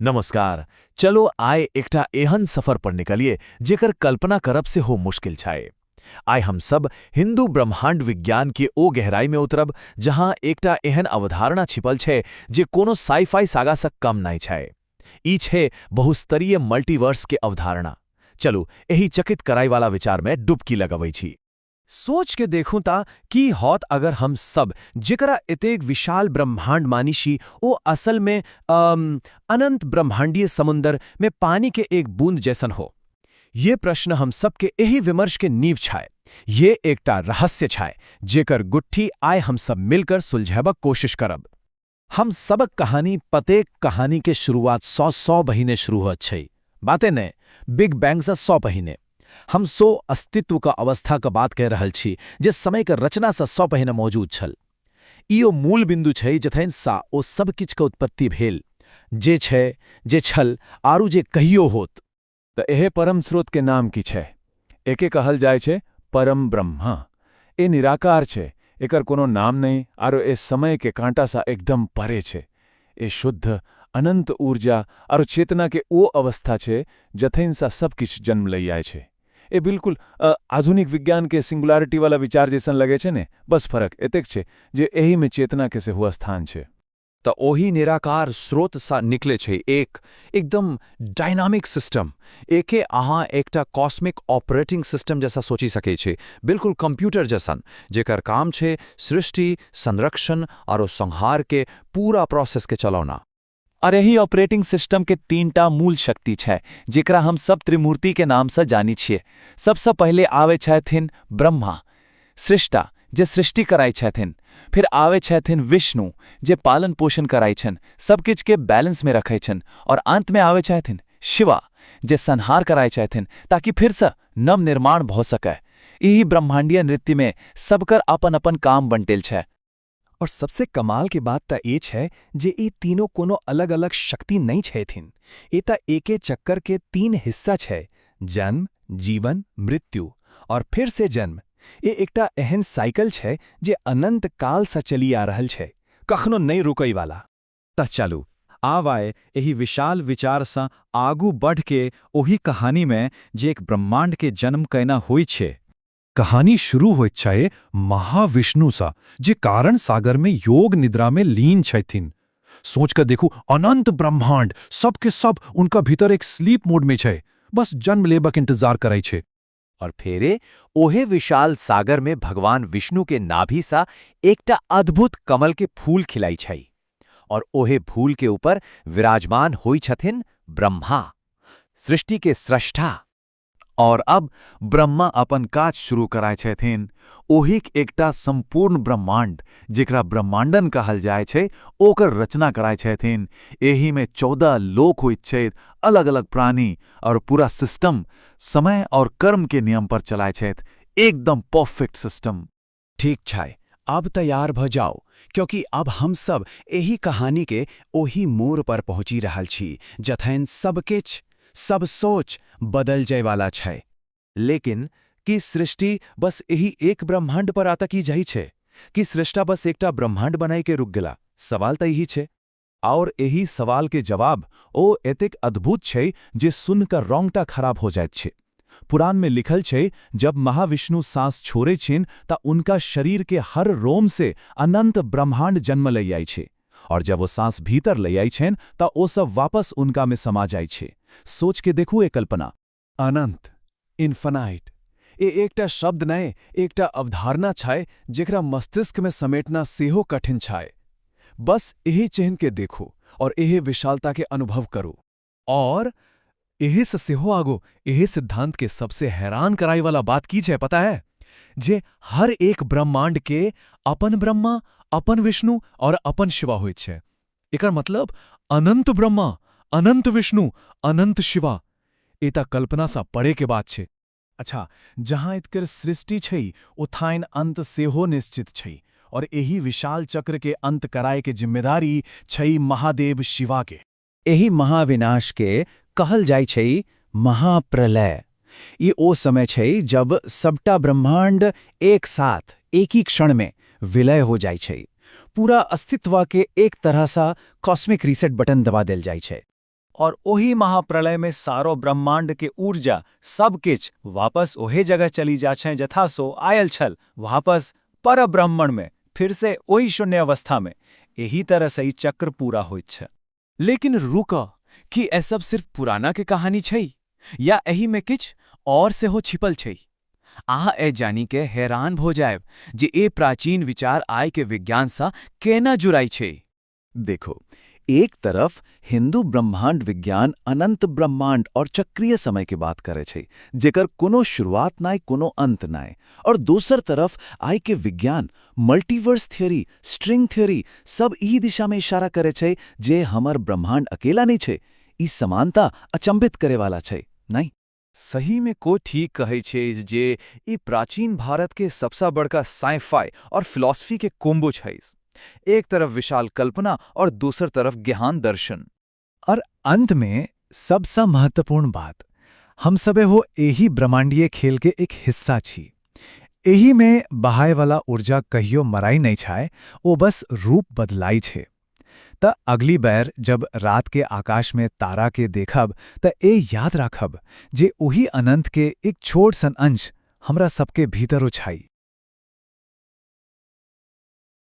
नमस्कार। चलो आए एकटा एहन सफर पर निकलिए जेकर कल्पना करब से हो मुश्किल छाए। आइ हम सब हिंदू ब्रह्मांड विज्ञान के ओ गहराई में उतरब जहां एकटा एहन अवधारणा छिपल छै जे कोनो साई-फाई सागा से कम नहीं छाए। ई छै बहुस्तरीय मल्टीवर्स के अवधारणा। चलू एही चकित कराई वाला विचार में डुबकी लगबै छी। सोच के देखूं ता की होत अगर हम सब जेकरा एतेक विशाल ब्रह्मांड मानिशी ओ असल में अनंत ब्रह्मांडीय समुंदर में पानी के एक बूंद जैसन हो। ये प्रश्न हम सबके यही विमर्श के नींव छाए। ये एकटा रहस्य छाए जेकर गुट्ठी आय हम सब मिलकर सुलझाबक कोशिश करब। हम सबक कहानी प्रत्येक कहानी के शुरुआत 100 महीने शुरू होत छै। बातें ने बिग बैंग से 100 महीने। हम सो अस्तित्व का अवस्था का बात कह रहल छी जे समय के रचना से 100 पहिने मौजूद छल। इो मूल बिंदु छै जथैन सा ओ सब किछ के उत्पत्ति भेल जे छै जे छल आरु जे कहियो होत। त एहे परम स्रोत के नाम की छै? एके कहल जाय छै परम ब्रह्म। ए निराकार छै, एकर कोनो नाम नहीं आरो ए समय के कांटा सा एकदम परे छै। ए शुद्ध अनंत ऊर्जा और चेतना के ओ अवस्था छै जथैन सा सब किछ जन्म लई आय छै। ए बिल्कुल आधुनिक विज्ञान के सिंगुलारिटी वाला विचार जैसन लगे छे ने, बस फर्क एतेक छे जे एही में चेतना के से हुआ स्थान छे। त ओही निराकार स्रोत सा निकले छै एक एकदम डायनामिक सिस्टम। एके अहाँ एकटा कॉस्मिक ऑपरेटिंग सिस्टम जैसा सोची सके छे, बिल्कुल कंप्यूटर जैसन जेकर काम छे सृष्टि, संरक्षण और संहार के पूरा प्रोसेस के चलाना। और यही ऑपरेटिंग सिस्टम के 3टा मूल शक्ति छै जेकरा हम सब त्रिमूर्ति के नाम से जानी छिए। सबसे पहले आवे छथिन ब्रह्मा, सृष्टा जे सृष्टि कराई छथिन। फिर आवे छथिन विष्णु जे पालन पोषण कराई छन, सब किछ के बैलेंस में रखे छन। और अंत में आवे छथिन शिवा जे संहार कराई छथिन ताकि फिर से नव निर्माण भ सके। यही ब्रह्मांडीय नृत्य में सबकर अपन अपन काम बंटेल छै। और सबसे कमाल की बात ता ये छै जे ई तीनों कोनो अलग अलग शक्ति नहीं छथिन। ए ता एके चक्कर के 3 हिस्सा छै, जन्म, जीवन, मृत्यु और फिर से जन्म। ये एकटा एहन साइकिल छै जे अनंत काल से चली आ रहल छै, कखनो नहीं रुकई वाला। त चलू आवाए यही विशाल विचार से आगू बढ़ के ओही कहानी में जे एक ब्रह्मांड के जन्म कैना होई छै। कहानी शुरू होइत छै महाविष्णु सा जे कारण सागर में योग निद्रा में लीन छथिन। सोच कर देखू, अनंत ब्रह्मांड सब के सब उनका भीतर एक स्लीप मोड में छै, बस जन्म लेबक इंतजार करे छे। और फेरे ओहे विशाल सागर में भगवान विष्णु के नाभि सा एकटा अद्भुत कमल के फूल खिलाई छै। और ओहे फूल के ऊपर विराजमान होई छथिन ब्रह्मा, सृष्टि के सृष्टा। और अब ब्रह्मा अपन काज शुरू कराय छथिन। ओहिक एकटा संपूर्ण ब्रह्मांड जेकरा ब्रह्मांडन कहल जाय छै ओकर रचना कराय छथिन। एही में 14 लोक होइत छै, अलग अलग प्राणी और पूरा सिस्टम समय और कर्म के नियम पर चलाय छथि। एकदम परफेक्ट सिस्टम। ठीक छै, अब तैयार भ जाओ क्योंकि अब हम सब यही कहानी के ओही मोड़ पर पहुंची रहल छी जथैन सब किछ सब सोच बदल जाय वाला छै। लेकिन कि सृष्टि बस यही एक ब्रह्मांड पर आता की जाई छे कि सृष्टा बस एकटा ब्रह्मांड बनाई के रुक गेला? सवाल त यही छे। और यही सवाल के जवाब ओ एतेक अद्भुत छै जे सुनकर रोंगटा खराब हो जायत छे। पुराण में लिखल छै जब महाविष्णु सांस छोड़े छिन ता उनका शरीर के हर रोम से अनंत ब्रह्मांड जन्म लई आई छे। और जब वो सांस भीतर ले आई छेन ता ओ सब वापस उनका में समा जाय छे। सोच के देखू ए कल्पना। अनंत, इन्फिनाइट, ए एकटा शब्द नए एकटा अवधारणा छै जेकरा मस्तिष्क में समेटना सेहो कठिन छै। बस यही चिन्ह के देखो और यही विशालता के अनुभव करो। और यही से सेहो आगो यही सिद्धांत के सबसे हैरान कराई वाला बात की छै पता है? जे हर एक ब्रह्मांड के अपन ब्रह्मा, अपन विष्णु और अपन शिवा होइत छै। एकर मतलब अनंत ब्रह्मा, अनंत विष्णु, अनंत शिवा। एता कल्पना सा पड़े के बात छे। अच्छा, जहां इतकर सृष्टि छै उथाइन अंत सेहो निश्चित छै। और यही विशाल चक्र के अंत कराए के जिम्मेदारी छै महादेव शिवा के। यही महाविनाश के कहल जाय छै महाप्रलय। ये ओ समय छै जब सबटा ब्रह्मांड एक साथ एक ही क्षण में विलय हो जाय छै। पूरा अस्तित्व के एक तरह सा कॉस्मिक रीसेट बटन दबा देल जाय छै। और ओही महाप्रलय में सारो ब्रह्मांड के ऊर्जा सब किछ वापस ओहे जगह चली जा छे जथा सो आयल छल, वापस पर ब्रह्मण में फिर से ओही शून्य अवस्था में। यही तरह से ही चक्र पूरा होइत छे। लेकिन रुक कि ए सब सिर्फ पुराना के कहानी छै या एही में किछ और से हो छिपल छै। अहाँ ए जानी के हैरान हो जायब जे ए प्राचीन विचार आय के विज्ञान सा केना जुड़ाई छै। देखो, एक तरफ हिंदू ब्रह्मांड विज्ञान अनंत ब्रह्मांड और चक्रीय समय के बात करे छे, जेकर कोनो शुरुआत नाय कोनो अंत नाय, और दूसर तरफ आय के विज्ञान मल्टीवर्स थ्योरी, स्ट्रिंग थ्योरी सब ई दिशा में इशारा करे छे जे हमर ब्रह्मांड अकेला नहीं छे। ई समानता अचंभित करे वाला छे, नहीं? सही में को ठीक कहे छे जे ई प्राचीन भारत के सबसे बड़का साइफाई और फिलॉसफी के कोम्बो छै। एक तरफ विशाल कल्पना और दूसर तरफ गहन दर्शन। और अंत में सबसे महत्वपूर्ण बात, हम सबे हो एही ब्रह्मांडीय खेल के एक हिस्सा छी। एही में बहाय वाला ऊर्जा कहियो मराई नहीं छाए, वो बस रूप बदलाई छे। त अगली बार जब रात के आकाश में तारा के देखब त ए याद राखब जे ओही अनंत के एक छोट सन अंश हमरा सबके भीतर उछाई।